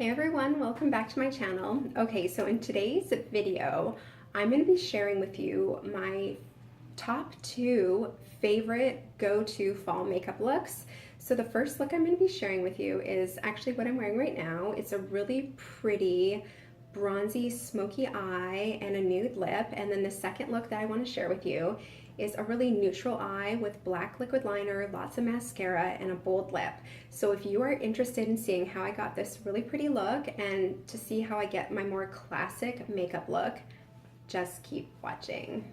Hey everyone, welcome back to my channel. Okay, so in today's video, I'm going to be sharing with you my top 2 favorite go-to fall makeup looks. So the first look I'm going to be sharing with you is actually what I'm wearing right now. It's a really pretty bronzy smoky eye and a nude lip, and then the second look that I want to share with you is a really neutral eye with black liquid liner, lots of mascara, and a bold lip. So if you are interested in seeing how I got this really pretty look and to see how I get my more classic makeup look, just keep watching.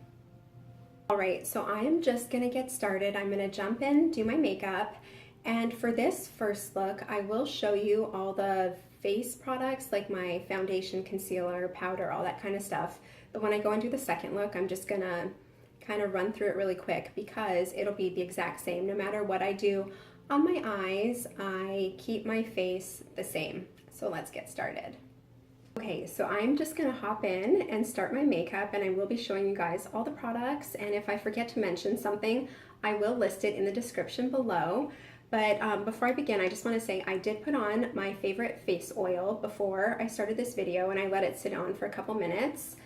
Alright, so I am just gonna get started. I'm gonna jump in, do my makeup, and for this first look, I will show you all the face products like my foundation, concealer, powder, all that kind of stuff. But when I go and do the second look, I'm just gonna kind of run through it really quick because it'll be the exact same. No matter what I do on my eyes, I keep my face the same. So let's get started. Okay, so I'm just gonna hop in and start my makeup, and I will be showing you guys all the products, and if I forget to mention something, I will list it in the description below. But before I begin, I just want to say I did put on my favorite face oil before I started this video, and I let it sit on for a couple minutes.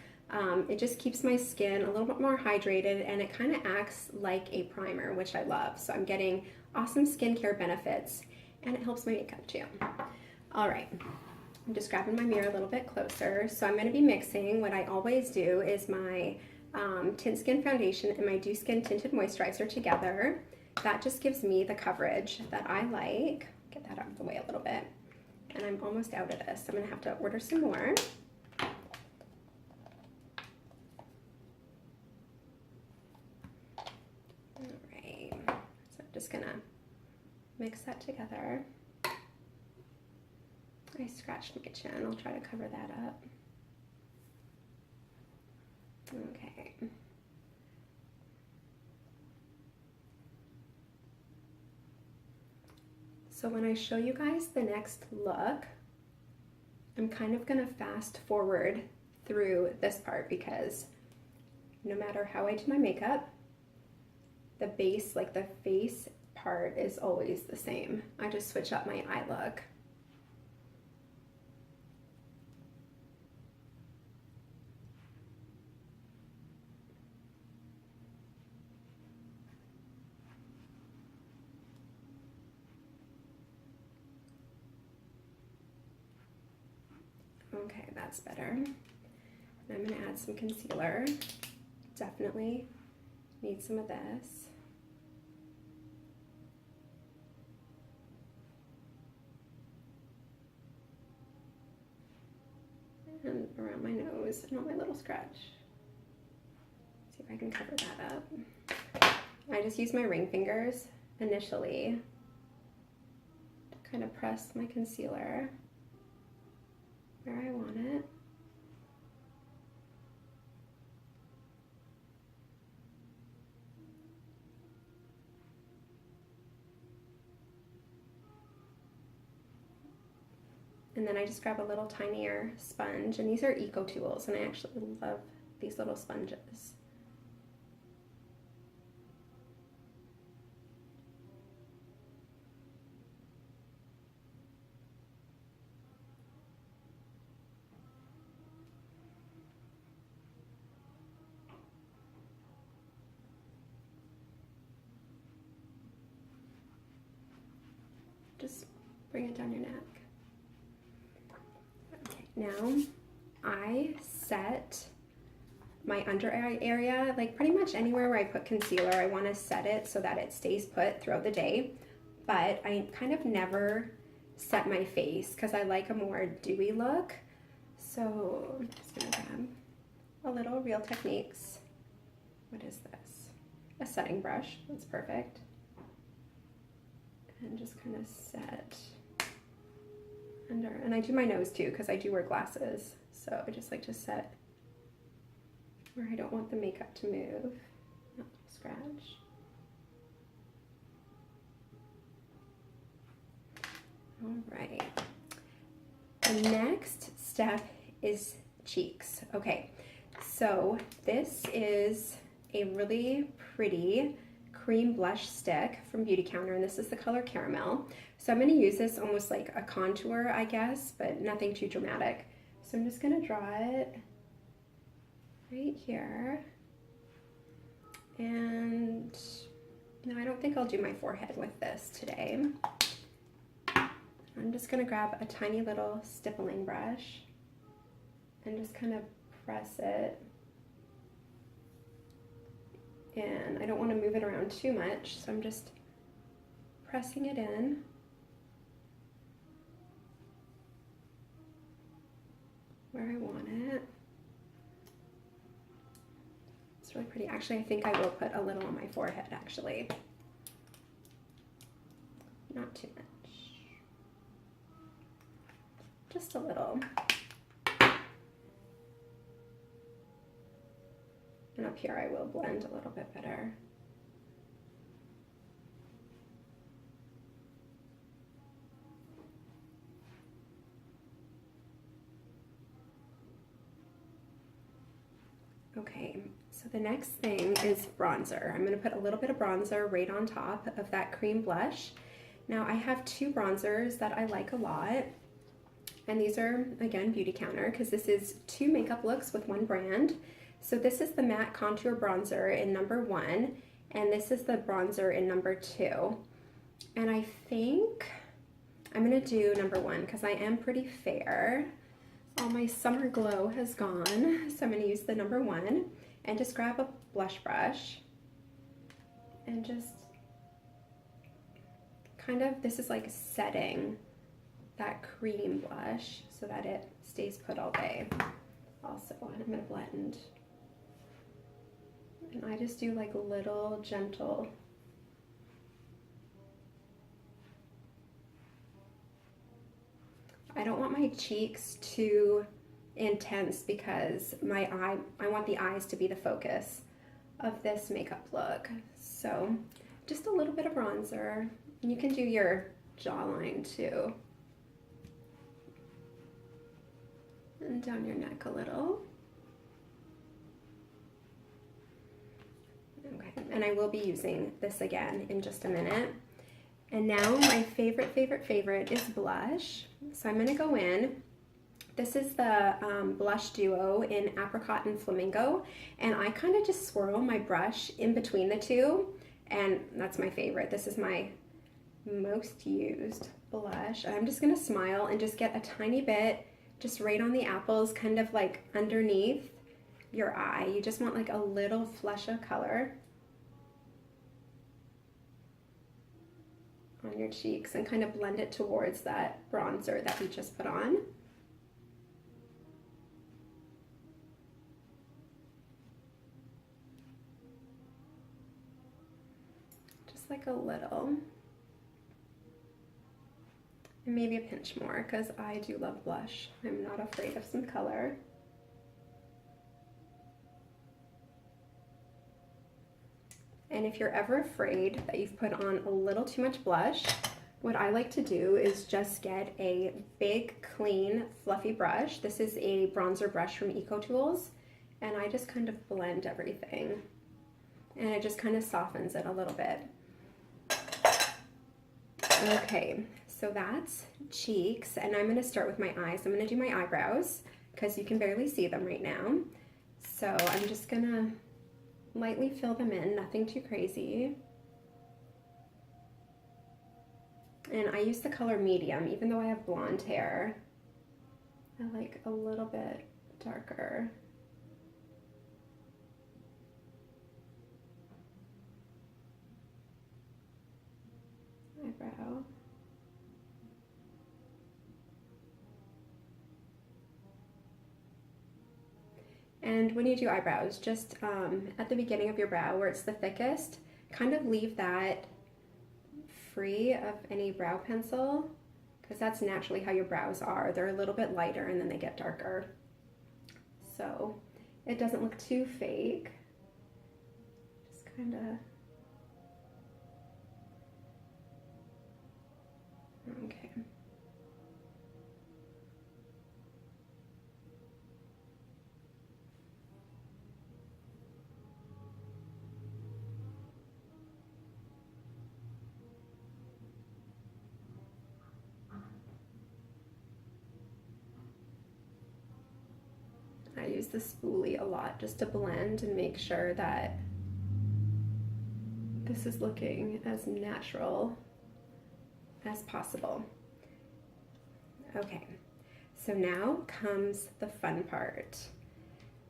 It just keeps my skin a little bit more hydrated, and it kind of acts like a primer, which I love. So I'm getting awesome skincare benefits, and it helps my makeup too. All right, I'm just grabbing my mirror a little bit closer. So I'm going to be mixing. What I always do is my Tint Skin Foundation and my Dew Skin Tinted Moisturizer together. That just gives me the coverage that I like. Get that out of the way a little bit. And I'm almost out of this. I'm going to have to order some more. Just gonna mix that together. I scratched my chin. I'll try to cover that up. Okay. So when I show you guys the next look, I'm kind of gonna fast forward through this part because no matter how I do my makeup, the base, like the face part, is always the same. I just switch up my eye look. Okay, that's better. I'm gonna add some concealer. Definitely need some of this. And around my nose and on my little scratch. See if I can cover that up. I just use my ring fingers initially to kind of press my concealer where I want it. And then I just grab a little tinier sponge, and these are Eco Tools, and I actually love these little sponges. Just bring it down your neck. Now, I set my under eye area, like pretty much anywhere where I put concealer, I want to set it so that it stays put throughout the day. But I kind of never set my face because I like a more dewy look. So I'm just going to grab a little Real Techniques. What is this? A setting brush. That's perfect. And just kind of set under, and I do my nose too because I do wear glasses, so I just like to set where I don't want the makeup to move. Not to scratch. All right. The next step is cheeks. Okay, so this is a really pretty cream blush stick from Beautycounter, and this is the color Caramel. So I'm going to use this almost like a contour, I guess, but nothing too dramatic. So I'm just going to draw it right here. And no, I don't think I'll do my forehead with this today. I'm just going to grab a tiny little stippling brush and just kind of press it. And I don't want to move it around too much, so I'm just pressing it in. Where I want it. It's really pretty. Actually, I think I will put a little on my forehead, actually. Not too much. Just a little. And up here I will blend a little bit better. Okay, so the next thing is bronzer. I'm going to put a little bit of bronzer right on top of that cream blush. Now I have two bronzers that I like a lot. And these are, again, Beautycounter, because this is two makeup looks with one brand. So this is the matte contour bronzer in number 1, and this is the bronzer in number 2. And I think I'm gonna do number 1 because I am pretty fair. All my summer glow has gone, so I'm gonna use the number 1 and just grab a blush brush and just kind of, this is like setting that cream blush so that it stays put all day. Also, and I'm gonna blend. And I just do like little gentle. I don't want my cheeks too intense because I want the eyes to be the focus of this makeup look. So just a little bit of bronzer. And you can do your jawline too. And down your neck a little. Okay, and I will be using this again in just a minute. And now my favorite is blush. So I'm gonna go in. This is the blush duo in Apricot and Flamingo. And I kind of just swirl my brush in between the two. And that's my favorite. This is my most used blush. And I'm just gonna smile and just get a tiny bit just right on the apples, kind of like underneath your eye. You just want like a little flush of color on your cheeks and kind of blend it towards that bronzer that we just put on. Just like a little. And maybe a pinch more because I do love blush. I'm not afraid of some color. And if you're ever afraid that you've put on a little too much blush, what I like to do is just get a big, clean, fluffy brush. This is a bronzer brush from Eco Tools, and I just kind of blend everything. And it just kind of softens it a little bit. Okay, so that's cheeks, and I'm gonna start with my eyes. I'm gonna do my eyebrows because you can barely see them right now. So I'm just gonna lightly fill them in, nothing too crazy. And I use the color medium, even though I have blonde hair. I like a little bit darker. Eyebrow. And when you do eyebrows, just at the beginning of your brow where it's the thickest, kind of leave that free of any brow pencil, because that's naturally how your brows are. They're a little bit lighter and then they get darker. So it doesn't look too fake. Just kind of. Okay. I use the spoolie a lot just to blend and make sure that this is looking as natural as possible. Okay, so now comes the fun part.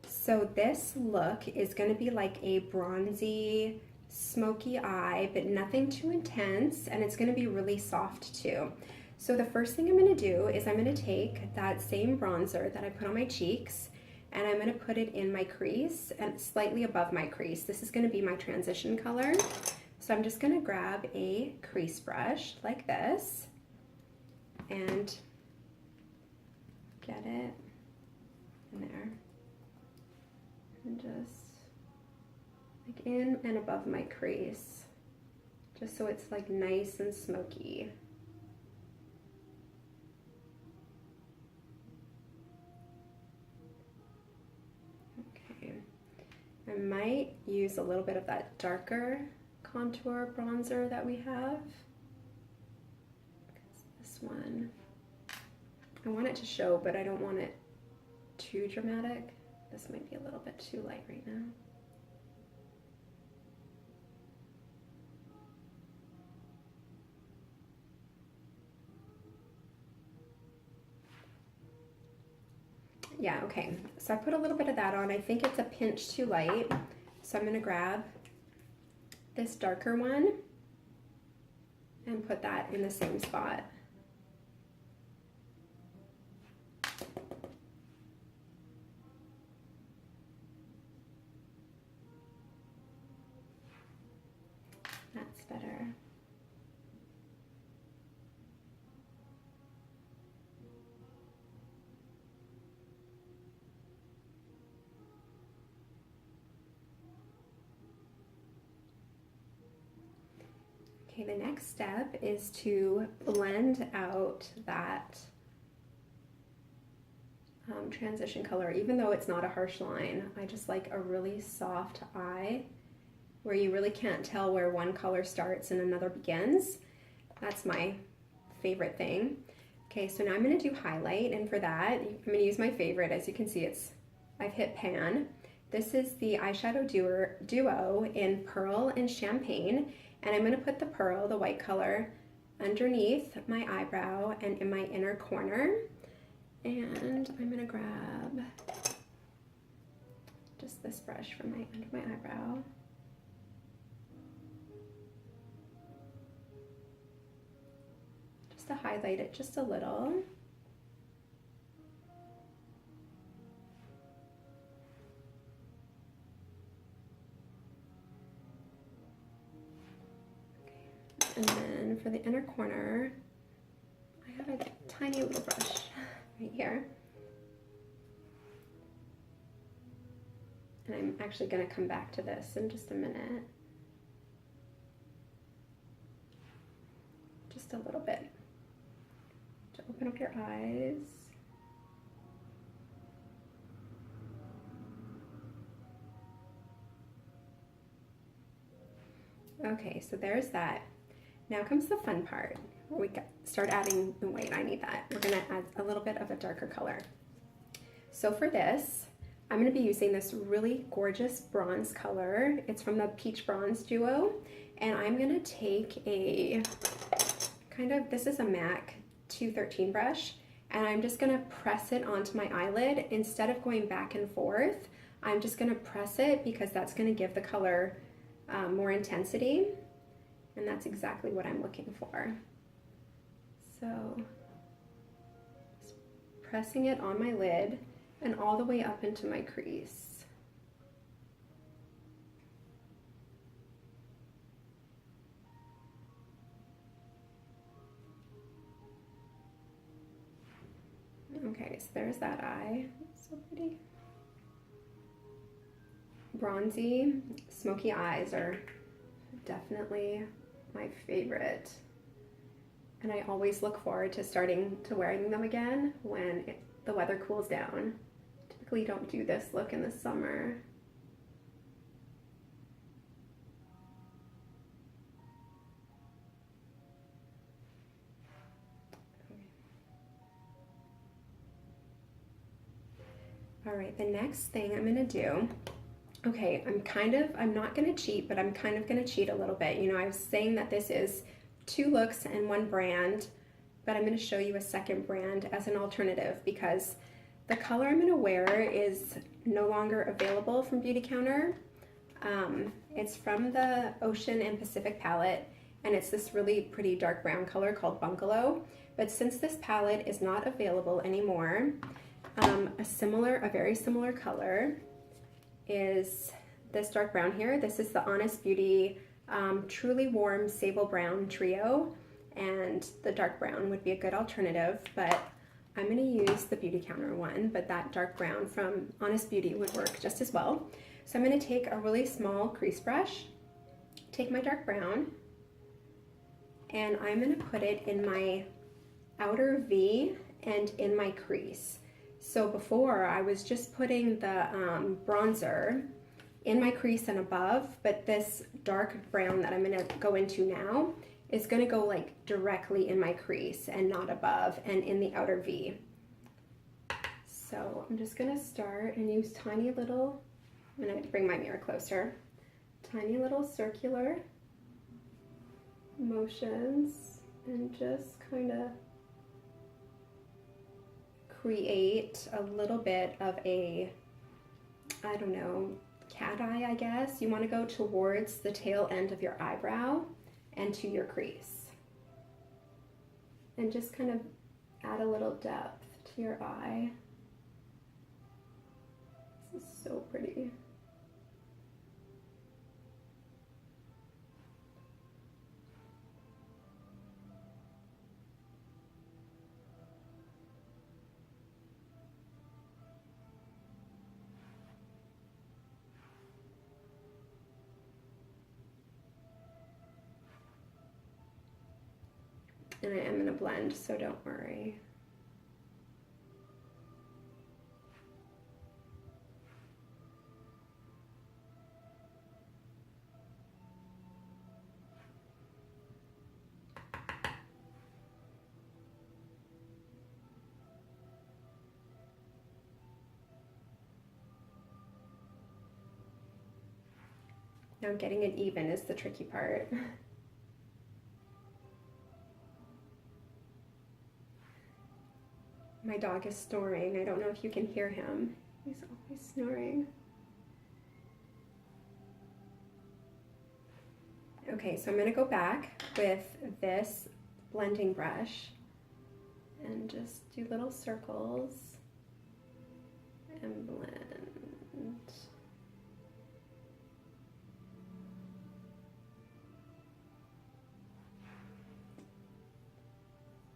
So this look is going to be like a bronzy, smoky eye, but nothing too intense, and it's going to be really soft too. So the first thing I'm going to do is I'm going to take that same bronzer that I put on my cheeks, and I'm going to put it in my crease and slightly above my crease. This is going to be my transition color. So I'm just going to grab a crease brush like this and get it in there. And just like in and above my crease, just so it's like nice and smoky. Okay, I might use a little bit of that darker contour bronzer that we have. This one, I want it to show, but I don't want it too dramatic. This might be a little bit too light right now. Yeah, okay, so I put a little bit of that on. I think it's a pinch too light, so I'm gonna grab this darker one and put that in the same spot. That's better. Okay, the next step is to blend out that transition color. Even though it's not a harsh line, I just like a really soft eye where you really can't tell where one color starts and another begins. That's my favorite thing. Okay, so now I'm going to do highlight, and for that, I'm going to use my favorite. As you can see, I've hit pan. This is the eyeshadow duo in Pearl and Champagne, and I'm going to put the pearl, the white color, underneath my eyebrow and in my inner corner. And I'm going to grab just this brush from under my eyebrow. Just to highlight it just a little. And then for the inner corner, I have a tiny little brush right here. And I'm actually going to come back to this in just a minute. Just a little bit to open up your eyes. Okay, so there's that. Now comes the fun part, where we start adding, oh wait, I need that. We're gonna add a little bit of a darker color. So for this, I'm gonna be using this really gorgeous bronze color. It's from the Peach Bronze Duo, and I'm gonna take a this is a MAC 213 brush, and I'm just gonna press it onto my eyelid. Instead of going back and forth, I'm just gonna press it because that's gonna give the color more intensity. And that's exactly what I'm looking for. So, just pressing it on my lid and all the way up into my crease. Okay, so there's that eye. It's so pretty. Bronzy, smoky eyes are definitely my favorite, and I always look forward to starting to wearing them again when the weather cools down. Typically don't do this look in the summer. All right, the next thing I'm gonna do, okay, I'm not gonna cheat, but I'm kind of gonna cheat a little bit. You know, I was saying that this is 2 looks and 1 brand, but I'm gonna show you a second brand as an alternative because the color I'm gonna wear is no longer available from Beautycounter. It's from the Ocean and Pacific palette, and it's this really pretty dark brown color called Bungalow. But since this palette is not available anymore, a very similar color is this dark brown here. This is the Honest Beauty Truly Warm Sable Brown Trio, and the dark brown would be a good alternative, but I'm going to use the Beautycounter one, but that dark brown from Honest Beauty would work just as well. So I'm going to take a really small crease brush, take my dark brown, and I'm going to put it in my outer V and in my crease. So before I was just putting the bronzer in my crease and above, but this dark brown that I'm going to go into now is going to go like directly in my crease and not above and in the outer V. So I'm just going to start and use tiny little, I'm going to bring my mirror closer, tiny little circular motions and just kind of create a little bit of a, I don't know, cat eye, I guess. You want to go towards the tail end of your eyebrow and to your crease. And just kind of add a little depth to your eye. This is so pretty. And I am going to blend, so don't worry. Now getting it even is the tricky part. My dog is snoring. I don't know if you can hear him. He's always snoring. Okay, so I'm going to go back with this blending brush and just do little circles and blend.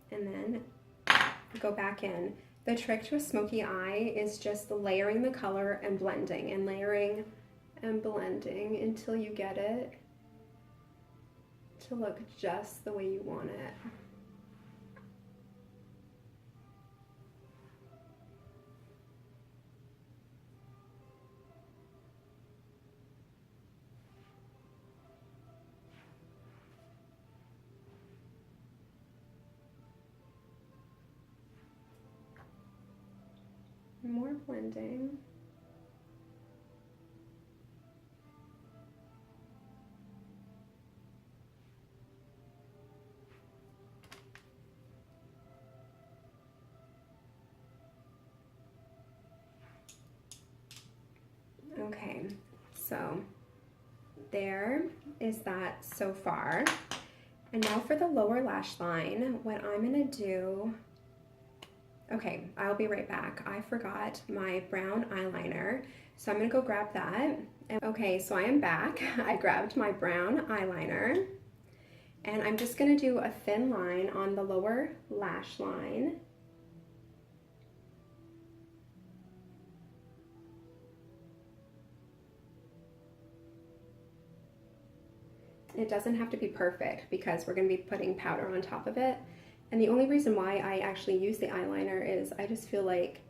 And then go back in. The trick to a smoky eye is just layering the color and blending and layering and blending until you get it to look just the way you want it. More blending. Okay, so there is that so far. And now for the lower lash line, what I'm gonna do, okay, I'll be right back. I forgot my brown eyeliner, so I'm gonna go grab that. Okay, so I am back. I grabbed my brown eyeliner, and I'm just gonna do a thin line on the lower lash line. It doesn't have to be perfect because we're gonna be putting powder on top of it. And the only reason why I actually use the eyeliner is I just feel like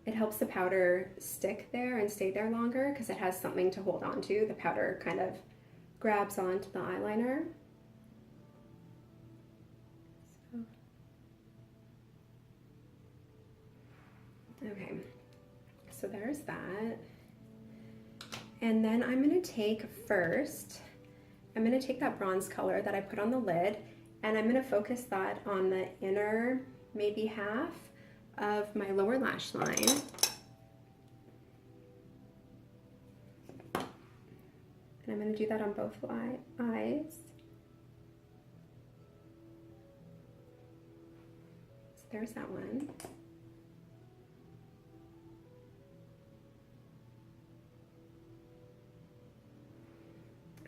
it helps the powder stick there and stay there longer because it has something to hold on to. The powder kind of grabs onto the eyeliner. So there's that. And then I'm gonna take I'm gonna take that bronze color that I put on the lid, and I'm gonna focus that on the inner, maybe half of my lower lash line. And I'm gonna do that on both eyes. So there's that one.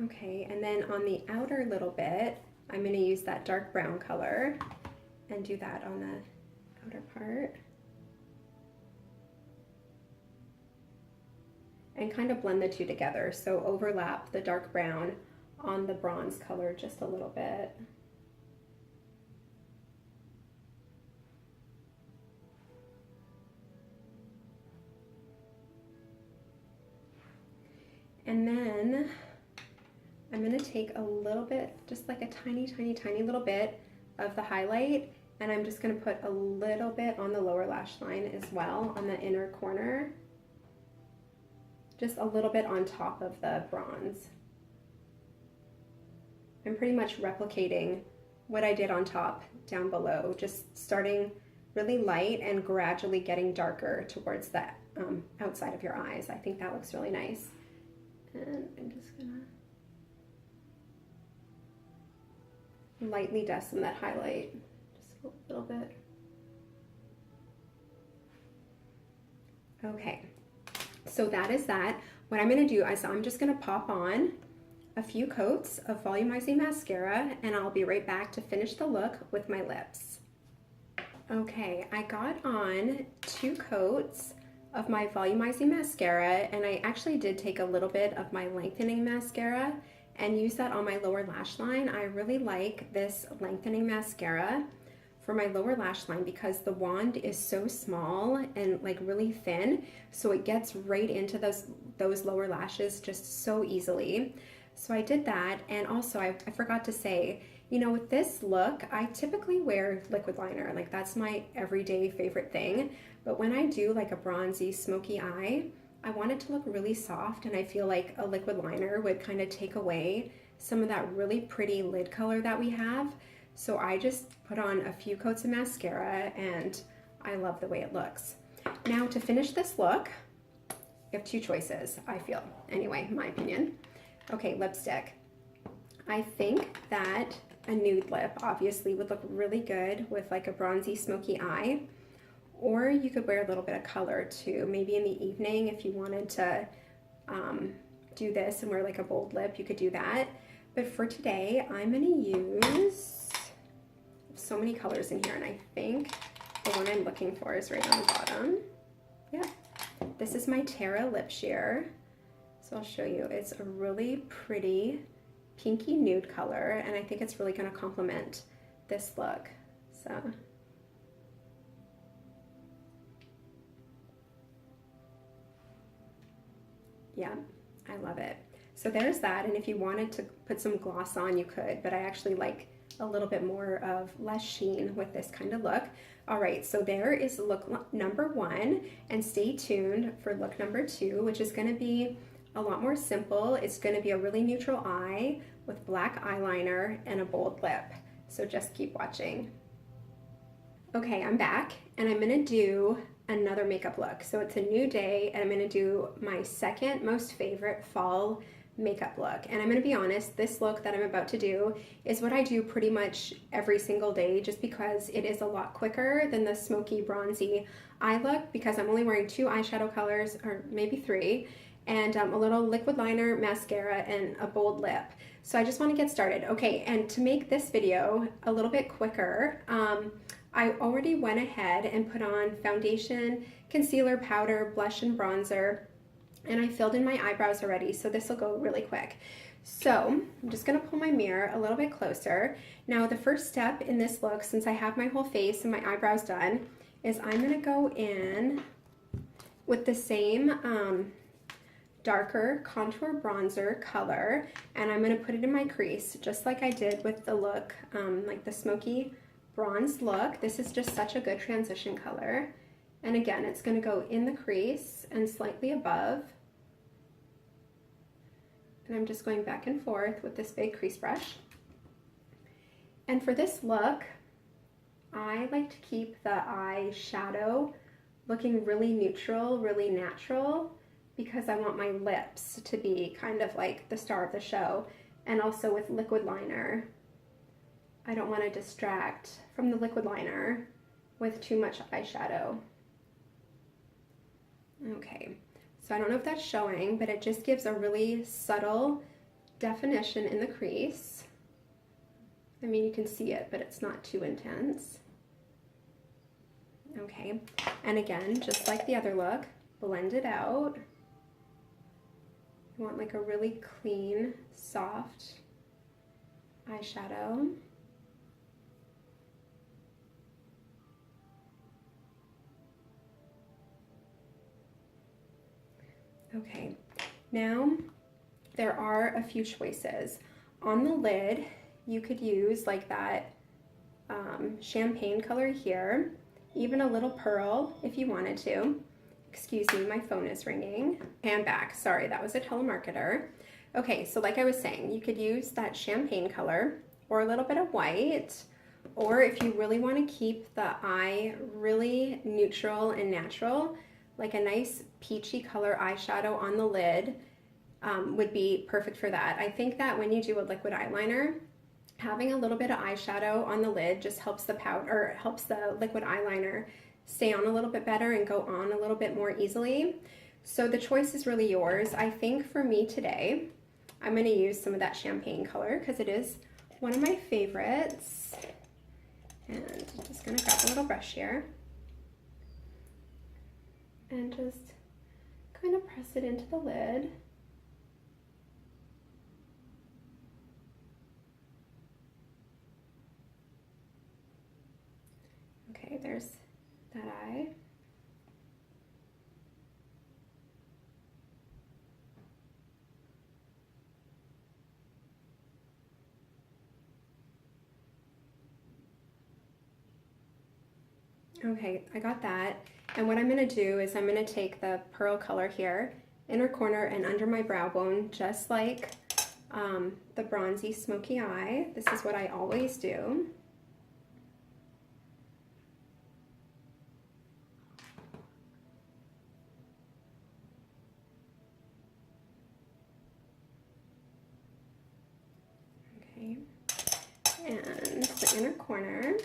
Okay, and then on the outer little bit, I'm going to use that dark brown color and do that on the outer part. And kind of blend the two together, so overlap the dark brown on the bronze color just a little bit. And then I'm going to take a little bit, just like a tiny little bit of the highlight, and I'm just going to put a little bit on the lower lash line as well, on the inner corner. Just a little bit on top of the bronze. I'm pretty much replicating what I did on top down below, just starting really light and gradually getting darker towards the outside of your eyes. I think that looks really nice. And I'm just gonna lightly dust in that highlight, just a little bit. Okay, so that is that. What I'm gonna do is I'm just gonna pop on a few coats of Volumizing Mascara, and I'll be right back to finish the look with my lips. Okay, I got on 2 coats of my Volumizing Mascara, and I actually did take a little bit of my lengthening mascara and use that on my lower lash line. I really like this lengthening mascara for my lower lash line because the wand is so small and like really thin, so it gets right into those lower lashes just so easily. So I did that, and also I forgot to say, you know, with this look, I typically wear liquid liner, like that's my everyday favorite thing, but when I do like a bronzy, smoky eye, I want it to look really soft, and I feel like a liquid liner would kind of take away some of that really pretty lid color that we have. So I just put on a few coats of mascara, and I love the way it looks. Now to finish this look, you have 2 choices, I feel. Anyway, my opinion. Okay, lipstick. I think that a nude lip obviously would look really good with like a bronzy, smoky eye. Or you could wear a little bit of color too. Maybe in the evening, if you wanted to do this and wear like a bold lip, you could do that. But for today, I'm gonna use so many colors in here, and I think the one I'm looking for is right on the bottom. Yeah, this is my Terra lip sheer. So I'll show you. It's a really pretty pinky nude color, and I think it's really gonna complement this look. So. Yeah, I love it. So there's that, and if you wanted to put some gloss on, you could, but I actually like a little bit more of less sheen with this kind of look. All right, so there is look number 1, and stay tuned for look number 2, which is gonna be a lot more simple. It's gonna be a really neutral eye with black eyeliner and a bold lip. So just keep watching. Okay, I'm back, and I'm gonna do another makeup look. So it's a new day, and I'm gonna do my second most favorite fall makeup look. And I'm gonna be honest, this look that I'm about to do is what I do pretty much every single day, just because it is a lot quicker than the smoky bronzy eye look, because I'm only wearing 2 eyeshadow colors, or maybe 3, and a little liquid liner, mascara, and a bold lip. So I just want to get started. Okay, and to make this video a little bit quicker, I already went ahead and put on foundation, concealer, powder, blush, and bronzer, and I filled in my eyebrows already, so this will go really quick. So I'm just gonna pull my mirror a little bit closer. Now the first step in this look, since I have my whole face and my eyebrows done, is I'm gonna go in with the same darker contour bronzer color, and I'm gonna put it in my crease, just like I did with the look, like the smoky bronze look. This is just such a good transition color, And again, it's going to go in the crease and slightly above. And I'm just going back and forth with this big crease brush. And for this look, I like to keep the eyeshadow looking really neutral, really natural, because I want my lips to be kind of like the star of the show. And also with liquid liner, I don't want to distract from the liquid liner with too much eyeshadow. Okay, so I don't know if that's showing, but it just gives a really subtle definition in the crease. I mean, you can see it, but it's not too intense. Okay, and again, just like the other look, blend it out. You want like a really clean, soft eyeshadow. Okay, now there are a few choices. On the lid, you could use like that champagne color here, even a little pearl if you wanted to. Excuse me, my phone is ringing. And back, sorry, that was a telemarketer. Okay, so like I was saying, you could use that champagne color or a little bit of white, or if you really want to keep the eye really neutral and natural, like a nice peachy color eyeshadow on the lid would be perfect for that. I think that when you do a liquid eyeliner, having a little bit of eyeshadow on the lid just helps the powder, or helps the liquid eyeliner stay on a little bit better and go on a little bit more easily. So the choice is really yours. I think for me today, I'm going to use some of that champagne color because it is one of my favorites. And I'm just going to grab a little brush here and just kind of press it into the lid. Okay, there's that eye. Okay, I got that. And what I'm going to do is I'm going to take the pearl color here, inner corner and under my brow bone, just like the bronzy smoky eye. This is what I always do. Okay, and the inner corner.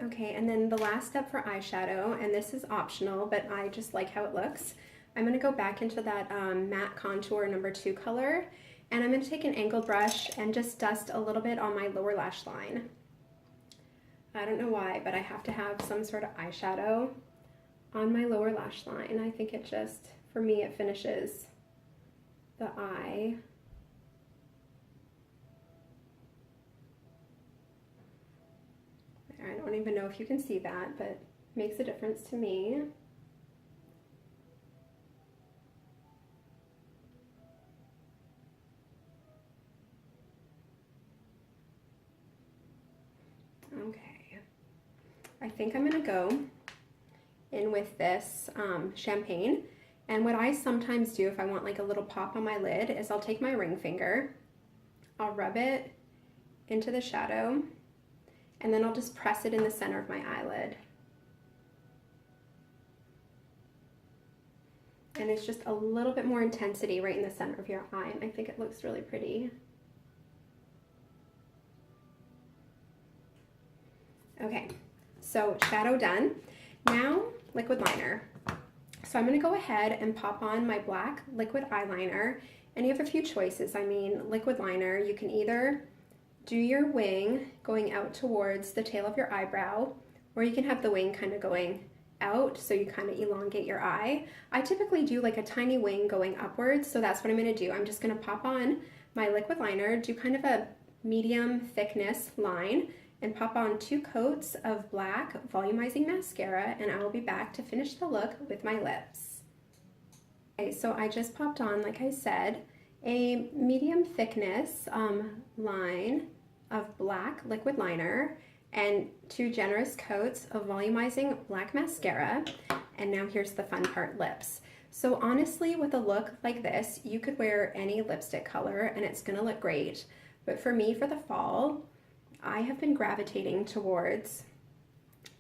Okay, and then the last step for eyeshadow, and this is optional, but I just like how it looks. I'm going to go back into that matte contour number 2 color, and I'm going to take an angled brush and just dust a little bit on my lower lash line. I don't know why, but I have to have some sort of eyeshadow on my lower lash line. I think it just, for me, it finishes the eye. I don't even know if you can see that, but it makes a difference to me. Okay, I think I'm gonna go in with this champagne. And what I sometimes do if I want like a little pop on my lid is I'll take my ring finger, I'll rub it into the shadow, and then I'll just press it in the center of my eyelid. And it's just a little bit more intensity right in the center of your eye, and I think it looks really pretty. Okay, so shadow done. Now, liquid liner. So I'm gonna go ahead and pop on my black liquid eyeliner, and you have a few choices. I mean, liquid liner, you can either do your wing going out towards the tail of your eyebrow, or you can have the wing kind of going out so you kind of elongate your eye. I typically do like a tiny wing going upwards, so that's what I'm going to do. I'm just going to pop on my liquid liner, do kind of a medium thickness line and pop on 2 coats of black volumizing mascara, and I will be back to finish the look with my lips. Okay, so I just popped on, like I said, a medium thickness line of black liquid liner and 2 generous coats of volumizing black mascara. And now here's the fun part, lips. So honestly, with a look like this, you could wear any lipstick color and it's gonna look great. But for me, for the fall, I have been gravitating towards,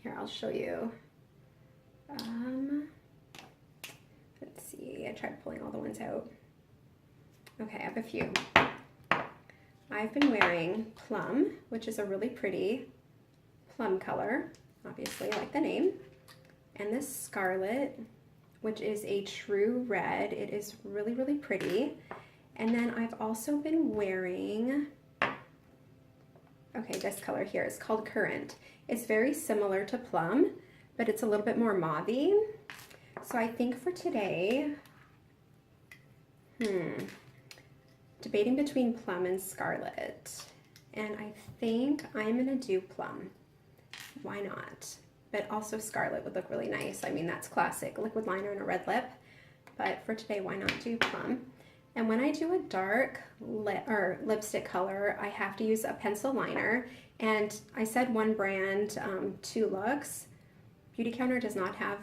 here, I'll show you. Let's see, I tried pulling all the ones out. Okay, I have a few. I've been wearing Plum, which is a really pretty plum color, obviously, like the name. And this Scarlet, which is a true red. It is really, really pretty. And then I've also been wearing, okay, this color here is called Currant. It's very similar to Plum, but it's a little bit more mauve-y. So I think for today, debating between Plum and Scarlet. And I think I'm gonna do Plum. Why not? But also Scarlet would look really nice. I mean, that's classic, liquid liner and a red lip. But for today, why not do Plum? And when I do a dark lipstick color, I have to use a pencil liner. And I said one brand, 2 LUXE. Beautycounter does not have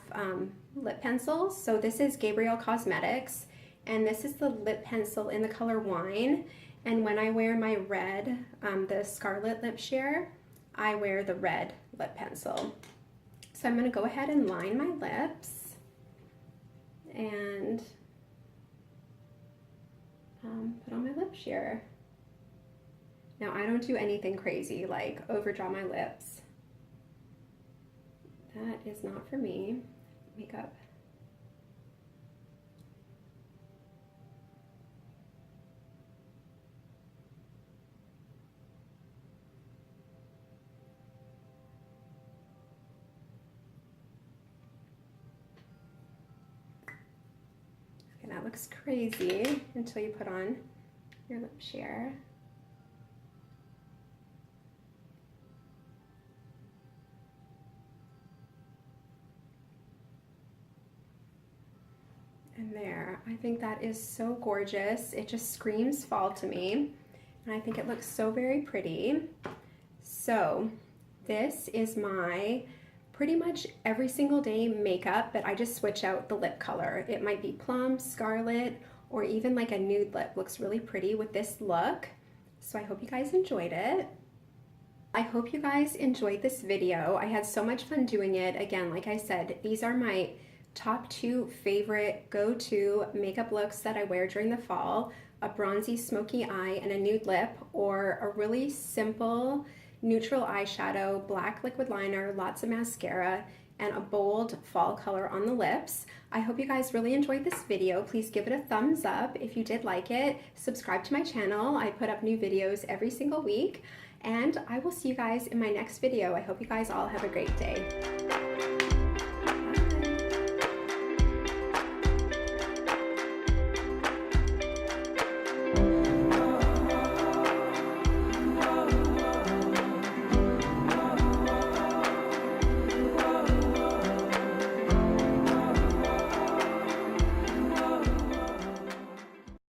lip pencils. So this is Gabriel Cosmetics. And this is the lip pencil in the color Wine. And when I wear my red, the Scarlet lip sheer, I wear the red lip pencil. So I'm going to go ahead and line my lips and put on my lip sheer. Now I don't do anything crazy like overdraw my lips. That is not for me. Makeup. That looks crazy until you put on your lip sheer. And there, I think that is so gorgeous. It just screams fall to me. And I think it looks so very pretty. So this is my pretty much every single day makeup, but I just switch out the lip color. It might be Plum, Scarlet, or even like a nude lip. Looks really pretty with this look. So I hope you guys enjoyed it. I hope you guys enjoyed this video. I had so much fun doing it. Again, like I said, these are my top 2 favorite go-to makeup looks that I wear during the fall. A bronzy smoky eye and a nude lip, or a really simple neutral eyeshadow, black liquid liner, lots of mascara, and a bold fall color on the lips. I hope you guys really enjoyed this video. Please give it a thumbs up if you did like it. Subscribe to my channel. I put up new videos every single week, and I will see you guys in my next video. I hope you guys all have a great day.